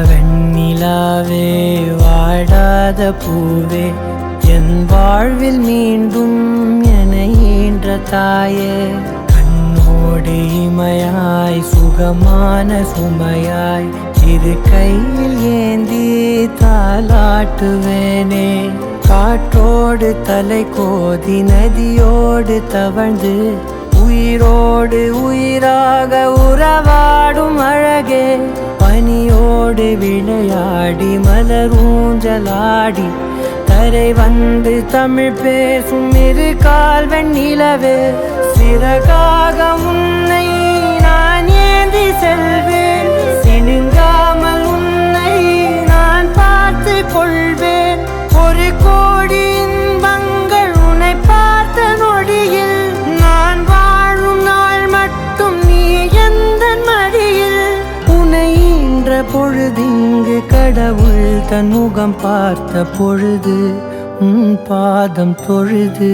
வெண்ணிலாவே வாடாத பூவே என் வாழ்வில் மீண்டும் என ஈன்ற தாயே கண்ணோடு இமையாய் சுகமான சுமையாய் இரு கையில் ஏந்தி தாலாட்டுவேனே காற்றோடு தலை கோதி நதியோடு தவழ்ந்து உயிரோடு உயிராக உறவாடும் அழகே பனியோடு விளையாடி மலரூஞ்சலாடி கரை வந்து தமிழ் பேசும் இரு கால் வெண்ணிலவே சிறகாக உன்னை நான் ஏந்தி செல்வேன் சினுங்காமல் உன்னை நான் பார்த்து கொள்வேன் ஒரு கோடி இன்பங்கள் உன்னை பார்த்த நொடியில் நான் வாழும் நாள் மட்டும் நீ எந்த மடியில் உன்னை ஈன்ற பொழுதிங்கு கடவுள் தன் முகம் பார்த்த பொழுது உன் பாதம் தொழுது